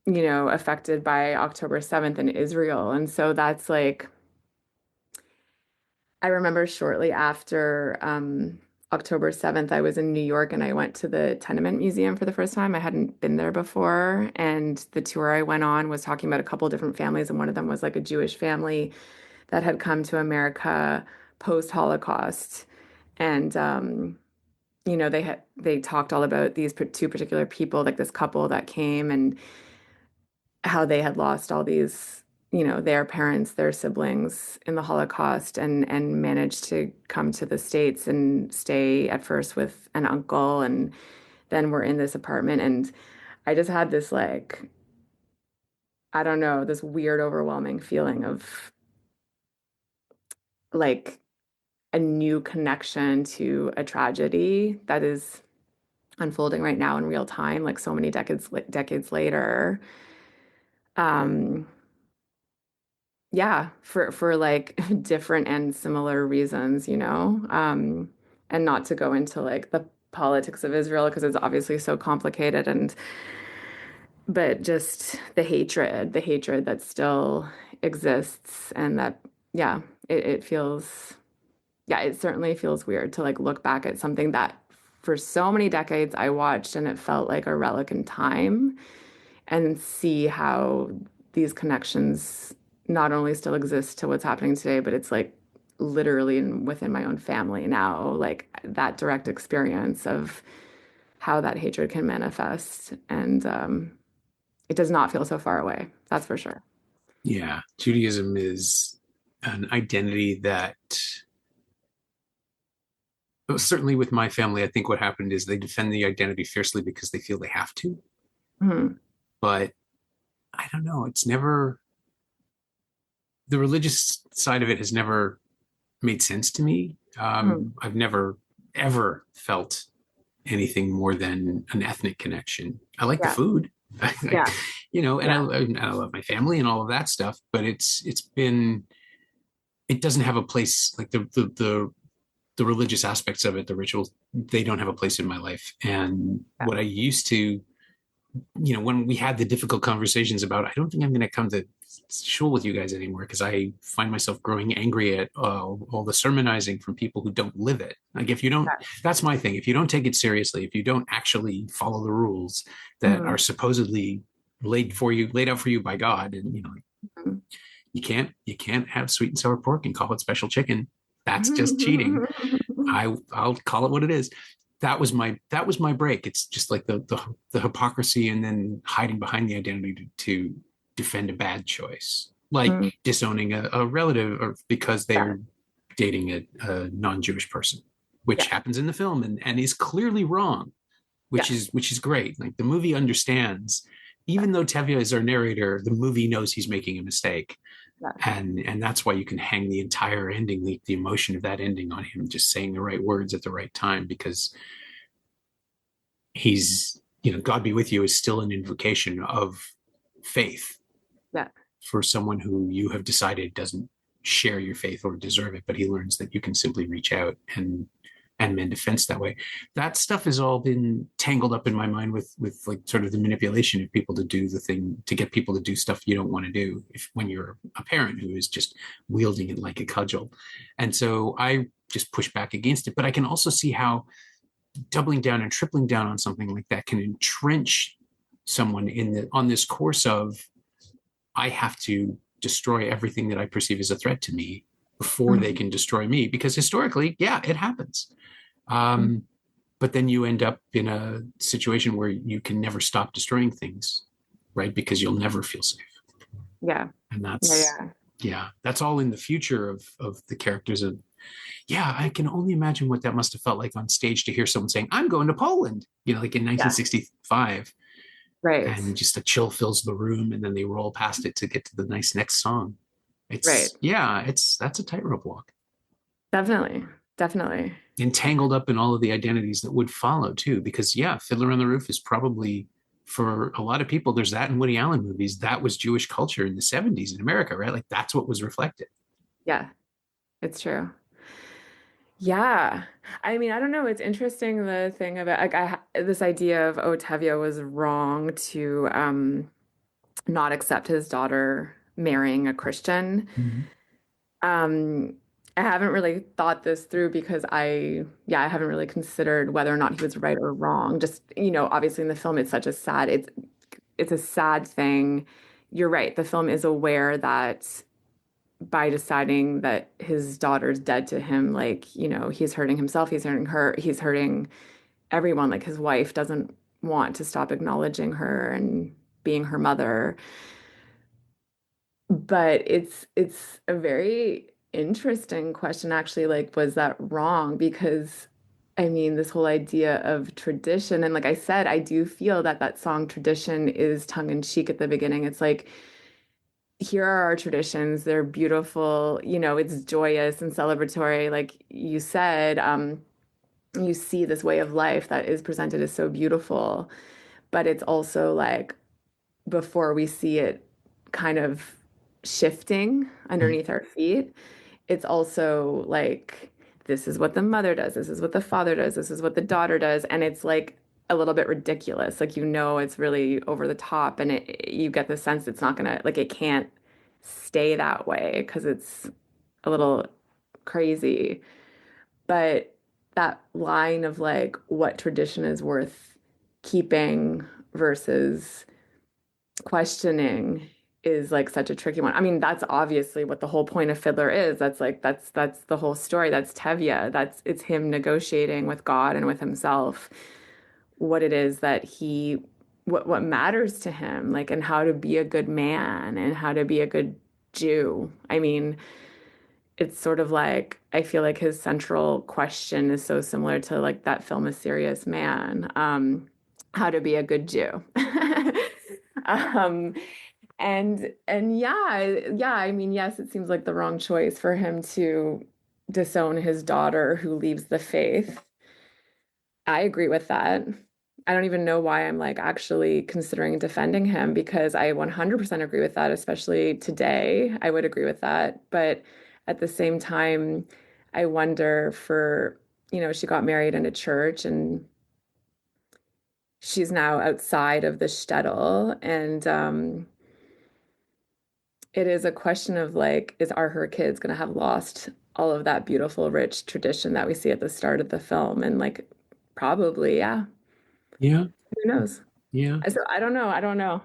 B: affected by October 7th in Israel. And so that's like I remember shortly after October 7th, I was in New York and I went to the Tenement Museum for the first time. I hadn't been there before. And the tour I went on was talking about a couple different families, and one of them was like a Jewish family that had come to America post-Holocaust. And they talked all about these two particular people, like this couple that came and how they had lost all these, their parents, their siblings in the Holocaust and managed to come to the States and stay at first with an uncle and then we're in this apartment and I just had this like, I don't know, this weird overwhelming feeling of like a new connection to a tragedy that is unfolding right now in real time, like so many decades later. Um, yeah, for like different and similar reasons, and not to go into like the politics of Israel because it's obviously so complicated and but just the hatred that still exists and that yeah, it feels yeah, it certainly feels weird to like look back at something that for so many decades I watched and it felt like a relic in time and see how these connections not only still exist to what's happening today, but it's like literally within my own family now, like that direct experience of how that hatred can manifest. And it does not feel so far away. That's for sure.
A: yeah. Judaism is an identity that, well, certainly with my family, I think what happened is they defend the identity fiercely because they feel they have to.
B: Mhm.
A: But I don't know. It's never, the religious side of it has never made sense to me.
B: Mhm.
A: I've never ever felt anything more than an ethnic connection. I like the
B: Yeah.
A: food,
B: Yeah.
A: and
B: Yeah.
A: I love my family and all of that stuff. But it's been, it doesn't have a place like the religious aspects of it, the rituals. They don't have a place in my life. And
B: Yeah.
A: what I used to when we had the difficult conversations about, I don't think I'm going to come to shul with you guys anymore because I find myself growing angry at all the sermonizing from people who don't live it. Like if you don't, that's my thing. If you don't take it seriously, if you don't actually follow the rules that are supposedly laid out for you by God, and you can't have sweet and sour pork and call it special chicken. That's just cheating. I'll call it what it is. That was my break. It's just like the hypocrisy and then hiding behind the identity to defend a bad choice, like disowning a relative or because they're dating a non-Jewish person, which happens in the film and is clearly wrong, which is great. Like the movie understands, even though Tevye is our narrator, the movie knows he's making a mistake. And that's why you can hang the entire ending, the emotion of that ending on him just saying the right words at the right time, because he's, God be with you is still an invocation of faith for someone who you have decided doesn't share your faith or deserve it, but he learns that you can simply reach out and mend a fence that way. That stuff has all been tangled up in my mind with like sort of the manipulation of people to do the thing, to get people to do stuff you don't want to do when you're a parent who is just wielding it like a cudgel. And so I just push back against it. But I can also see how doubling down and tripling down on something like that can entrench someone on this course of, I have to destroy everything that I perceive as a threat to me before they can destroy me, because historically, it happens. But then you end up in a situation where you can never stop destroying things, right? Because you'll never feel safe. And that's all in the future of the characters. And I can only imagine what that must have felt like on stage to hear someone saying, "I'm going to Poland," like in 1965.
B: Right.
A: And just a chill fills the room, and then they roll past it to get to the nice next song. That's a tightrope walk.
B: Definitely.
A: Entangled up in all of the identities that would follow too, because Fiddler on the Roof is probably, for a lot of people, there's that in Woody Allen movies. That was Jewish culture in the 70s in America, right? Like that's what was reflected.
B: Yeah, it's true. Yeah. I mean, I don't know. It's interesting, the thing about like this idea of, oh, Tevye was wrong to not accept his daughter marrying a Christian. Um, I haven't really thought this through because I haven't really considered whether or not he was right or wrong. Just, obviously in the film, it's a sad thing. You're right. The film is aware that by deciding that his daughter's dead to him, like, he's hurting himself, he's hurting her, he's hurting everyone. Like his wife doesn't want to stop acknowledging her and being her mother. But it's a very interesting question, actually. Like, was that wrong? Because I mean, this whole idea of tradition, and like I said, I do feel that that song Tradition is tongue in cheek at the beginning. It's like, here are our traditions. They're beautiful, it's joyous and celebratory. Like you said, you see this way of life that is presented as so beautiful, but it's also like, before we see it kind of shifting underneath our feet, it's also like, this is what the mother does, this is what the father does, this is what the daughter does, and it's like a little bit ridiculous. Like, it's really over the top, and you get the sense it's not gonna, like, it can't stay that way because it's a little crazy. But that line of like what tradition is worth keeping versus questioning is like such a tricky one. I mean, that's obviously what the whole point of Fiddler is. That's the whole story. That's Tevye. It's him negotiating with God and with himself what it is that what matters to him, like, and how to be a good man and how to be a good Jew. I mean, it's sort of like, I feel like his central question is so similar to like that film A Serious Man, how to be a good Jew. um, and I mean, yes, it seems like the wrong choice for him to disown his daughter who leaves the faith. I agree with that. I don't even know why I'm like actually considering defending him, because I 100% agree with that, especially today. I would agree with that. But at the same time, I wonder, she got married in a church, and she's now outside of the shtetl, and it is a question of like, are her kids going to have lost all of that beautiful, rich tradition that we see at the start of the film? And like, probably, yeah.
A: Yeah,
B: Who knows?
A: yeah.
B: So I don't know. I don't know.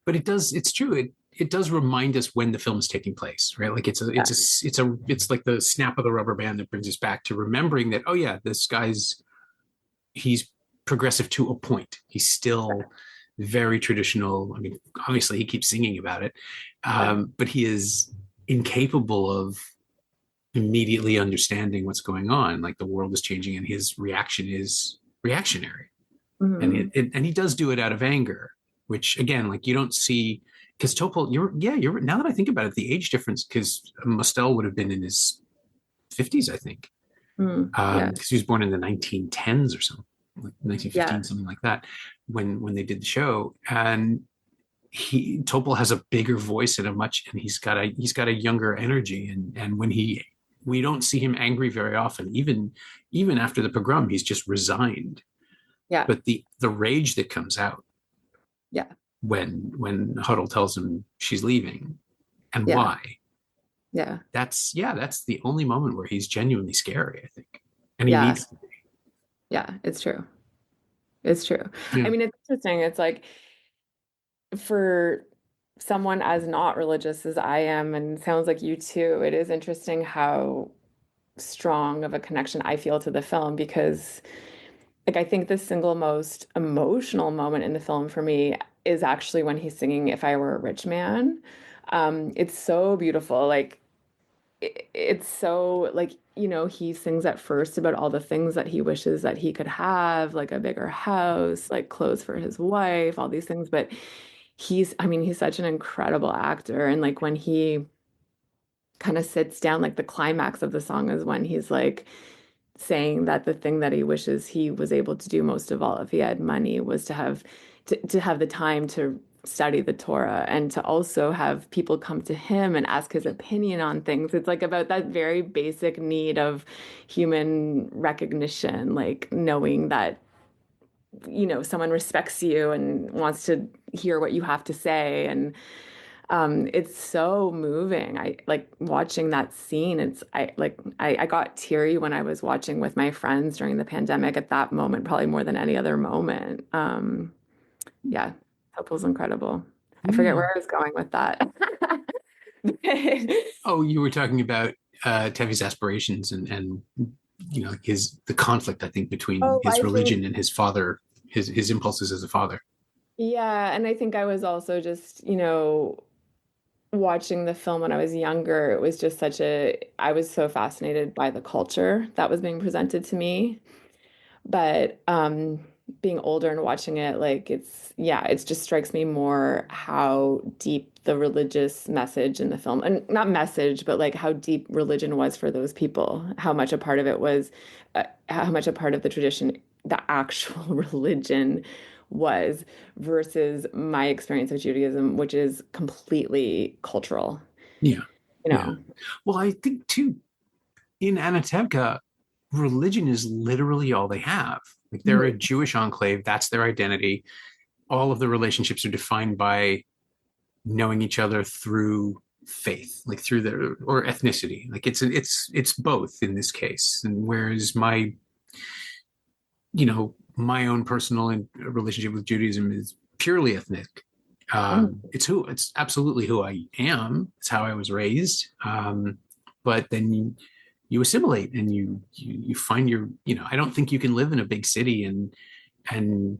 A: But it does. It's true. It does remind us when the film is taking place, right? Like
B: Yeah,
A: it's like the snap of the rubber band that brings us back to remembering that, oh yeah, this guy's he's progressive to a point. He's still very traditional. I mean, obviously he keeps singing about it,
B: yeah.
A: but he is incapable of immediately understanding what's going on. Like the world is changing, and his reaction is reactionary, and
B: Mhm.
A: and he does do it out of anger, which again, like you don't see because Topol. You're now that I think about it, the age difference because Mostel would have been in his 50s, I think,
B: Yeah,
A: because he was born in the 1910s or something, like 1915,
B: yeah,
A: something like that, when they did the show. And Topol has a bigger voice and he's got a younger energy, and when he we don't see him angry very often. Even after the pogrom, he's just resigned.
B: yeah,
A: But the rage that comes out
B: yeah,
A: when Huddle tells him she's leaving and
B: yeah,
A: why,
B: yeah,
A: that's the only moment where he's genuinely scary, I think, and he
B: yeah,
A: needs to be.
B: yeah. It's true. It's true. I
A: Yeah.
B: mean, it's interesting. It's like for someone as not religious as I am, and sounds like you too, it is interesting how strong of a connection I feel to the film because like I think the single most emotional moment in the film for me is actually when he's singing If I Were a Rich Man. It's so beautiful. Like it's so like, he sings at first about all the things that he wishes that he could have, like a bigger house, like clothes for his wife, all these things. But I mean, he's such an incredible actor. And like when he kind of sits down, like the climax of the song is when he's like saying that the thing that he wishes he was able to do most of all if he had money was to have the time to study the Torah and to also have people come to him and ask his opinion on things. It's like about that very basic need of human recognition, like knowing that someone respects you and wants to hear what you have to say. And it's so moving. I like watching that scene. I got teary when I was watching with my friends during the pandemic at that moment, probably more than any other moment. Yeah, Hope was incredible. I forget
A: Yeah.
B: where I was going with that.
A: Oh, you were talking about Tevi's aspirations and his the conflict, I think, between
B: Oh,
A: his
B: I think,
A: religion and his father, his impulses as a father.
B: yeah, and I think I was also just, watching the film when I was younger. It was just I was so fascinated by the culture that was being presented to me. But being older and watching it, like yeah, it just strikes me more how deep the religious message in the film, and not message, but like how deep religion was for those people, how much a part of it was, how much a part of the tradition, the actual religion was, versus my experience of Judaism, which is completely cultural,
A: Yeah,
B: you
A: yeah.
B: know.
A: Well, I think too in Anatevka, religion is literally all they have. Like they're a
B: Mhm.
A: Jewish enclave. That's their identity. All of the relationships are defined by knowing each other through faith, like through their or ethnicity. Like it's both in this case. And whereas my own personal relationship with Judaism is purely ethnic.
B: Mhm.
A: It's absolutely who I am. It's how I was raised. But then you assimilate and you find I don't think you can live in a big city and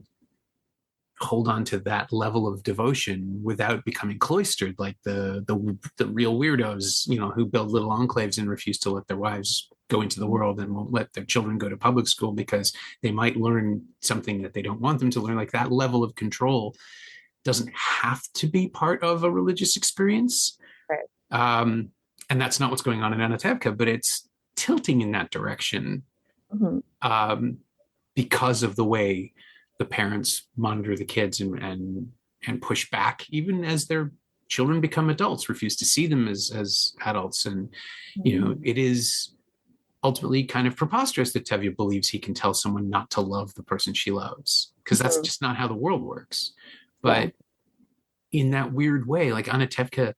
A: hold on to that level of devotion without becoming cloistered like the real weirdos who build little enclaves and refuse to let their wives go into the world and won't let their children go to public school because they might learn something that they don't want them to learn. Like that level of control doesn't have to be part of a religious experience.
B: Right.
A: um, and that's not what's going on in Anatevka, but it's tilting in that direction,
B: Mhm.
A: um, because of the way the parents monitor the kids and push back even as their children become adults, refuse to see them as adults. And
B: Mhm.
A: it is ultimately kind of preposterous that Tevye believes he can tell someone not to love the person she loves, because that's
B: Mhm.
A: just not how the world works.
B: Yeah.
A: But in that weird way, like Anatevka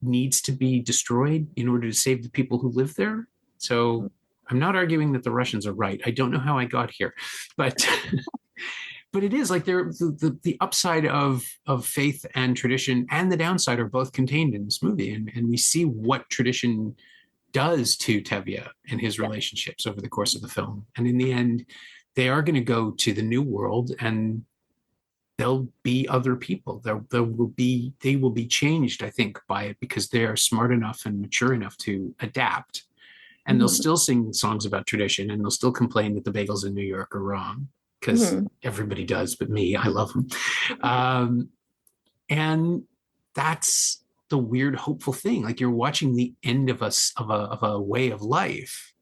A: needs to be destroyed in order to save the people who live there. So I'm not arguing that the Russians are right. I don't know how I got here, but but it is like the upside of faith and tradition and the downside are both contained in this movie, and we see what tradition does to Tevye and his
B: Yeah.
A: relationships over the course of the film. And in the end, they are going to go to the new world, and they'll be other people. They will be changed, I think, by it, because they are smart enough and mature enough to adapt. And they'll
B: Mhm.
A: still sing songs about tradition, and they'll still complain that the bagels in New York are wrong, because
B: Mhm.
A: everybody does, but me, I love them. Um, and that's the weird, hopeful thing. Like, you're watching the end of a way of life,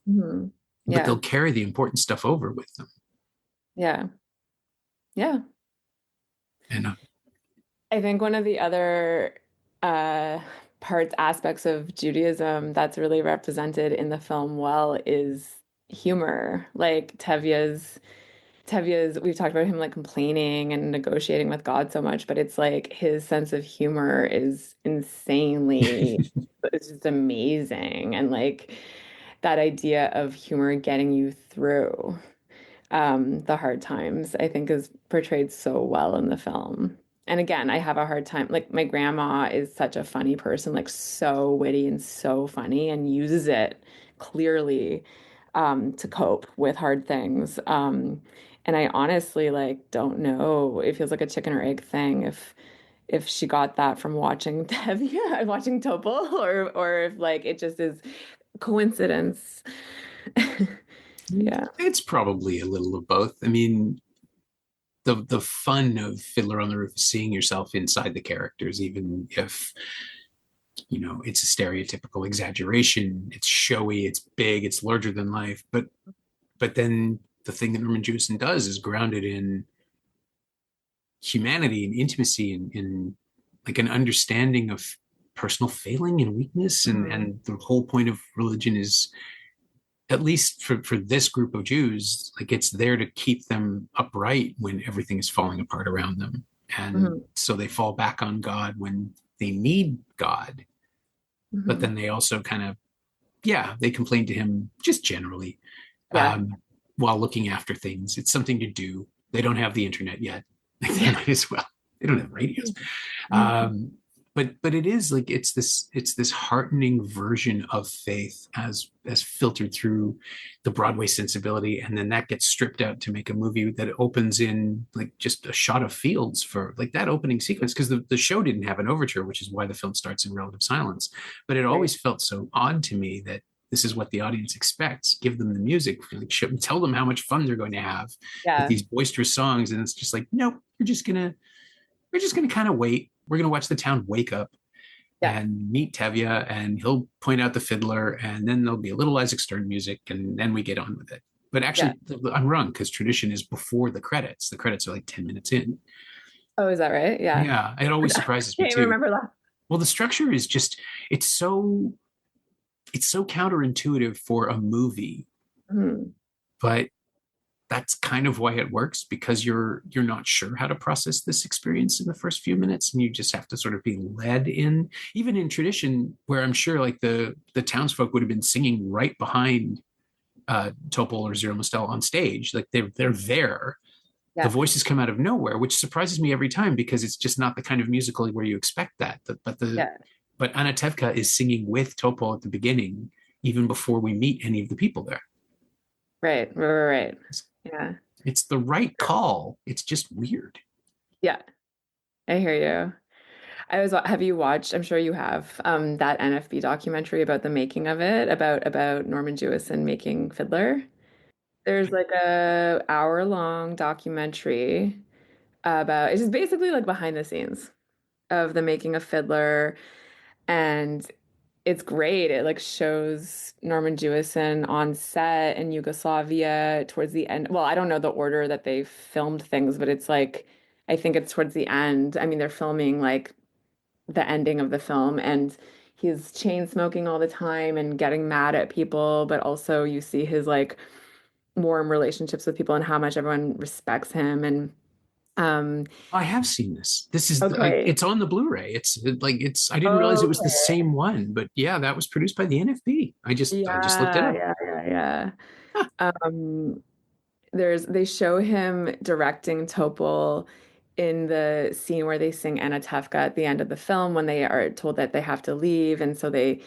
B: Mhm.
A: but
B: Yeah.
A: they'll carry the important stuff over with them.
B: Yeah. Yeah.
A: And
B: I think one of the other uh, aspects of Judaism that's really represented in the film well is humor. Like we've talked about him like complaining and negotiating with God so much, but it's like his sense of humor is insanely, it's just amazing. And like that idea of humor getting you through the hard times, I think is portrayed so well in the film. And again, I have a hard time. Like my grandma is such a funny person, like so witty and so funny, and uses it clearly to cope with hard things. And I honestly like don't know. It feels like a chicken or egg thing if she got that from watching Tevye, watching Topol, or if like it just is coincidence. Yeah.
A: it's probably a little of both. I mean, the fun of Fiddler on the Roof is seeing yourself inside the characters, even if it's a stereotypical exaggeration. It's showy, it's big, it's larger than life. But then the thing that Norman Jewison does is grounded in humanity and intimacy and in like an understanding of personal failing and weakness,
B: Mhm.
A: and the whole point of religion is, at least for this group of Jews, like it's there to keep them upright when everything is falling apart around them. And
B: Mhm.
A: so they fall back on God when they need God. But
B: Mhm.
A: then they also kind of, yeah, they complain to him just generally,
B: Yeah.
A: um, while looking after things. It's something to do. They don't have the internet yet. They
B: Yeah.
A: might as well. They don't have radios.
B: Mhm.
A: Um, but it is like it's this heartening version of faith as filtered through the Broadway sensibility, and then that gets stripped out to make a movie that opens in like just a shot of fields for like that opening sequence, because the show didn't have an overture, which is why the film starts in relative silence. But it
B: Right.
A: always felt so odd to me that this is what the audience expects. Give them the music, like, tell them how much fun they're going to have with
B: Yeah.
A: these boisterous songs, and it's just like, nope, we're just gonna kind of wait. We're gonna watch the town wake up
B: Yeah.
A: and meet Tevye, and he'll point out the fiddler, and then there'll be a little Isaac Stern music, and then we get on with it. But
B: Yeah.
A: actually, I'm wrong, because tradition is before the credits. The credits are like 10 minutes in.
B: Oh, is that right? Yeah.
A: Yeah, it always
B: I
A: surprises me
B: can't
A: too.
B: remember that.
A: Well, the structure is just, it's so it's so counterintuitive for a movie,
B: Mhm.
A: but that's kind of why it works, because you're not sure how to process this experience in the first few minutes, and you just have to sort of be led in. Even in tradition, where I'm sure like the townsfolk would have been singing right behind Topol or Zero Mostel on stage, like they're there. The
B: Yeah.
A: voices come out of nowhere, which surprises me every time, because it's just not the kind of musical where you expect that.
B: Yeah.
A: But Anatevka is singing with Topol at the beginning, even before we meet any of the people there.
B: Right. Right. Right. Right. Yeah.
A: It's the right call. It's just weird.
B: Yeah. I hear you. Have you watched, I'm sure you have, that NFB documentary about the making of it, about Norman Jewison making Fiddler? There's like a hour-long documentary about, it's just basically like behind the scenes of the making of Fiddler. And it's great. It like shows Norman Jewison on set in Yugoslavia towards the end. Well, I don't know the order that they filmed things, but it's like I think it's towards the end. I mean, they're filming like the ending of the film, and he's chain smoking all the time and getting mad at people, but also you see his like warm relationships with people and how much everyone respects him. And um,
A: I have seen this. This is
B: okay.
A: it's on the Blu-ray. It's like it's. I didn't realize it was the
B: Okay.
A: same one, but yeah, that was produced by the NFB. I just looked it
B: Yeah,
A: up.
B: yeah, yeah,
A: Huh.
B: yeah. They show him directing Topol in the scene where they sing Anatevka at the end of the film when they are told that they have to leave. And so they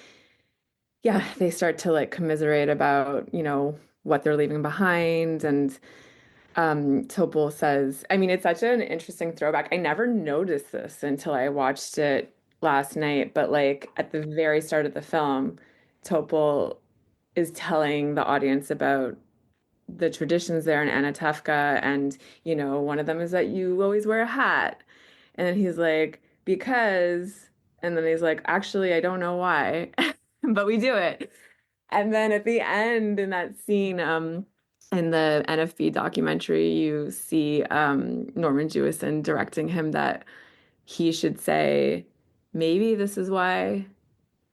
B: start to like commiserate about, what they're leaving behind. And Topol says, I mean, it's such an interesting throwback. I never noticed this until I watched it last night, but like at the very start of the film, Topol is telling the audience about the traditions there in Anatevka, and one of them is that you always wear a hat. And then he's like, because, and then he's like, actually, I don't know why, but we do it. And then at the end in that scene, in the NFB documentary, you see Norman Jewison directing him that he should say, maybe this is why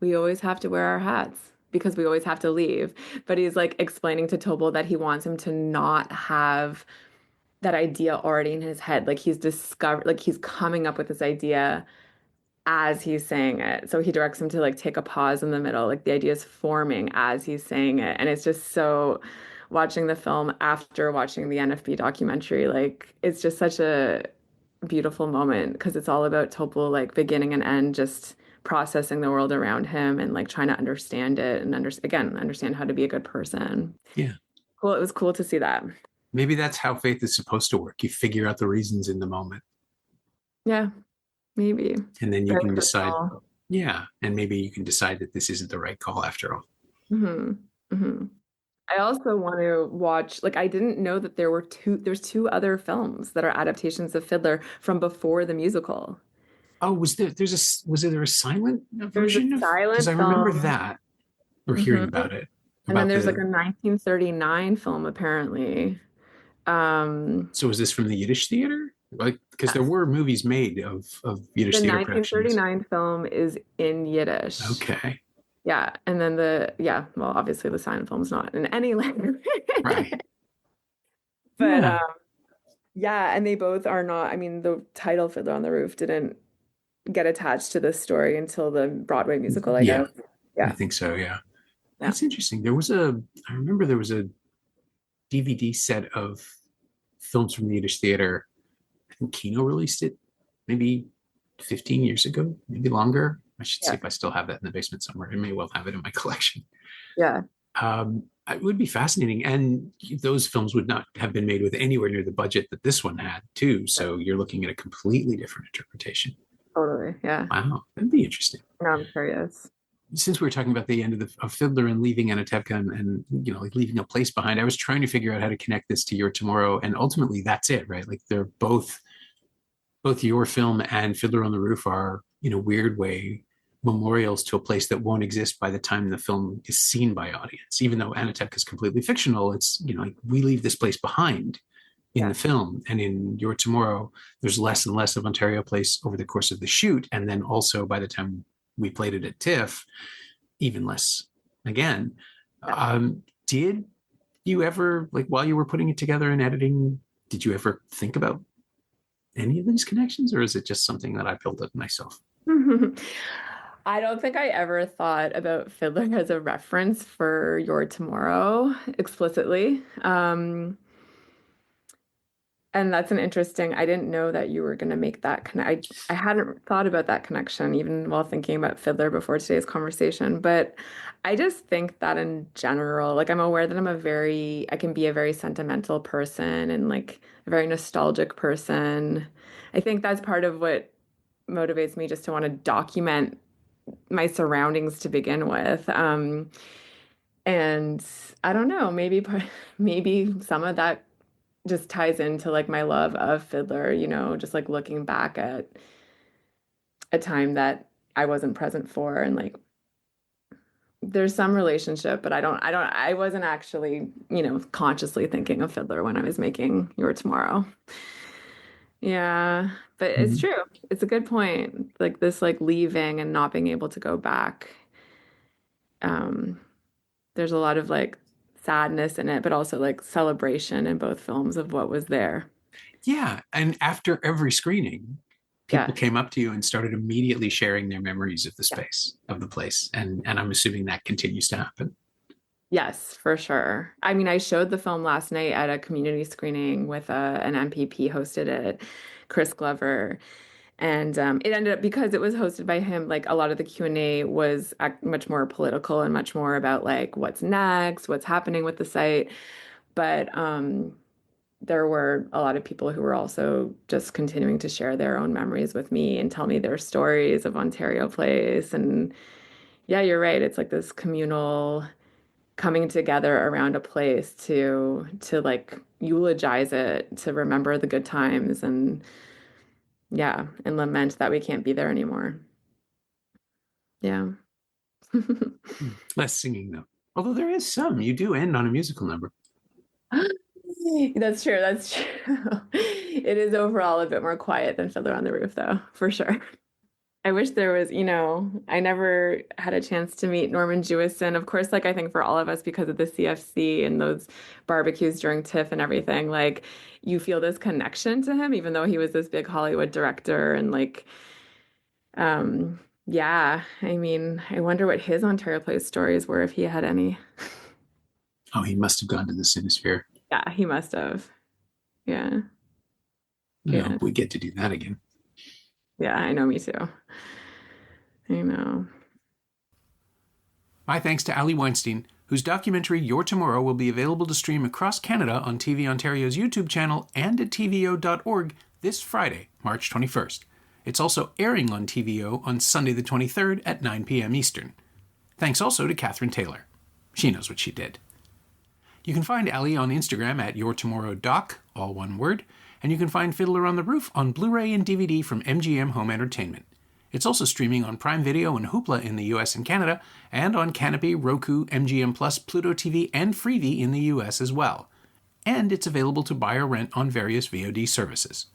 B: we always have to wear our hats because we always have to leave. But he's like explaining to Tobal that he wants him to not have that idea already in his head. Like he's coming up with this idea as he's saying it. So he directs him to like take a pause in the middle. Like the idea is forming as he's saying it. And it's just so watching the film after watching the NFB documentary, like it's just such a beautiful moment because it's all about Topol like beginning and end, just processing the world around him and like trying to understand it and understand how to be a good person.
A: Yeah,
B: Cool. It was cool to see that.
A: maybe that's how faith is supposed to work. You figure out the reasons in the moment,
B: Yeah, maybe.
A: and then you
B: Very
A: can decide.
B: personal.
A: Yeah, and maybe you can decide that this isn't the right call after all.
B: Hmm. Hmm. I also want to watch, like, I didn't know that there's two other films that are adaptations of Fiddler from before the musical.
A: Oh, was there a silent
B: There's a
A: version of? Because I
B: silent
A: remember
B: film.
A: that or
B: Hmm.
A: hearing about it
B: And then
A: about
B: there's like
A: the.
B: a 1939 film, apparently. Um,
A: So was this from the Yiddish theater? Like, because there
B: yes.
A: were movies made of Yiddish
B: The
A: theater productions.
B: 1939 film is in Yiddish.
A: Okay,
B: Yeah. And then well, obviously the silent film's not in any language.
A: right.
B: But
A: Yeah,
B: yeah, and they both are not, I mean, the title Fiddler on the Roof didn't get attached to this story until the Broadway musical, I
A: yeah,
B: guess.
A: I
B: Yeah.
A: think so. Yeah,
B: Yeah.
A: that's interesting. I remember there was a DVD set of films from the Yiddish theater. I think Kino released it maybe 15 years ago, maybe longer. I should see
B: Yeah.
A: if I still have that in the basement somewhere. I may well have it in my collection.
B: Yeah.
A: It would be fascinating. And those films would not have been made with anywhere near the budget that this one had, too.
B: Yeah.
A: So you're looking at a completely different interpretation.
B: Totally. Yeah.
A: Wow, that'd be interesting.
B: No, I'm curious.
A: Since we were talking about the end of Fiddler and leaving Anatevka and like leaving a place behind, I was trying to figure out how to connect this to Your Tomorrow, and ultimately that's it, right? Like they're both your film and Fiddler on the Roof are, in a weird way, memorials to a place that won't exist by the time the film is seen by audience. Even though Anatevka is completely fictional, it's like we leave this place behind in
B: Yeah.
A: the film, and in Your Tomorrow, there's less and less of Ontario Place over the course of the shoot, and then also by the time we played it at TIFF, even less again.
B: Yeah.
A: Did you ever, like, while you were putting it together and editing, did you ever think about any of these connections, or is it just something that I built up myself?
B: I don't think I ever thought about Fiddler as a reference for Your Tomorrow explicitly. And that's an interesting, I didn't know that you were going to make that connect. I hadn't thought about that connection even while thinking about Fiddler before today's conversation. But I just think that in general, like I'm aware that I can be a very sentimental person and like a very nostalgic person. I think that's part of what motivates me just to want to document my surroundings to begin with. And I don't know, maybe some of that just ties into like my love of Fiddler, just like looking back at a time that I wasn't present for and like there's some relationship, but I wasn't actually, consciously thinking of Fiddler when I was making Your Tomorrow. Yeah, but it's
A: Mhm.
B: true. It's a good point. Like this like leaving and not being able to go back. Um, there's a lot of like sadness in it, but also like celebration in both films of what was there.
A: Yeah. And after every screening, people
B: Yeah.
A: came up to you and started immediately sharing their memories of the
B: Yeah.
A: space, of the place. And I'm assuming that continues to happen.
B: Yes, for sure. I mean, I showed the film last night at a community screening with an MPP hosted it, Chris Glover. And it ended up because it was hosted by him, like a lot of the Q&A was much more political and much more about like what's next, what's happening with the site. But there were a lot of people who were also just continuing to share their own memories with me and tell me their stories of Ontario Place. And yeah, you're right. It's like this communal coming together around a place to like eulogize it, to remember the good times and yeah, and lament that we can't be there anymore. Yeah.
A: Less singing, though. Although there is some. You do end on a musical number.
B: That's true. That's true. It is overall a bit more quiet than Fiddler on the Roof, though, for sure. I wish there was, I never had a chance to meet Norman Jewison. Of course, like I think for all of us, because of the CFC and those barbecues during TIFF and everything, like you feel this connection to him, even though he was this big Hollywood director and like, yeah, I mean, I wonder what his Ontario Place stories were if he had any.
A: Oh, he must have gone to the Sinisphere.
B: Yeah, he must have. Yeah.
A: I
B: Yeah.
A: hope we get to do that again.
B: Yeah, I know, me too. I know.
A: My thanks to Ali Weinstein, whose documentary Your Tomorrow will be available to stream across Canada on TV Ontario's YouTube channel and at TVO.org this Friday, March 21st. It's also airing on TVO on Sunday the 23rd at 9 p.m. Eastern. Thanks also to Catherine Taylor. She knows what she did. You can find Ali on Instagram at YourTomorrowDoc, all one word, and you can find Fiddler on the Roof on Blu-ray and DVD from MGM Home Entertainment. It's also streaming on Prime Video and Hoopla in the US and Canada, and on Canopy, Roku, MGM Plus, Pluto TV, and Freevee in the US as well. And it's available to buy or rent on various VOD services.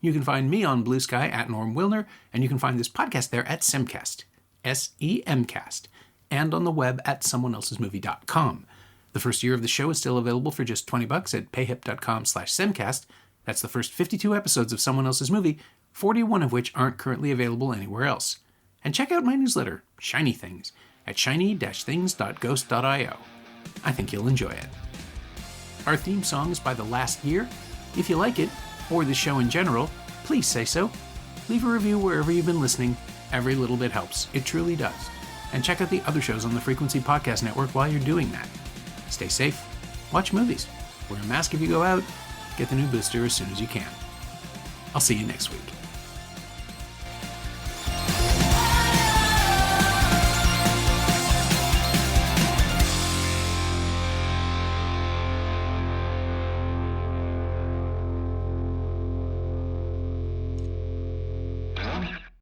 A: You can find me on Blue Sky at Norm Wilner, and you can find this podcast there at Semcast, SEMcast, and on the web at someoneelsesmovie.com. The first year of the show is still available for just $20 at payhip.com/semcast. That's the first 52 episodes of Someone Else's Movie, 41 of which aren't currently available anywhere else. And check out my newsletter, Shiny Things, at shiny-things.ghost.io. I think you'll enjoy it. Our theme song is by The Last Year. If you like it, or the show in general, please say so. Leave a review wherever you've been listening. Every little bit helps. It truly does. And check out the other shows on the Frequency Podcast Network while you're doing that. Stay safe. Watch movies. Wear a mask if you go out. Get the new booster as soon as you can. I'll see you next week.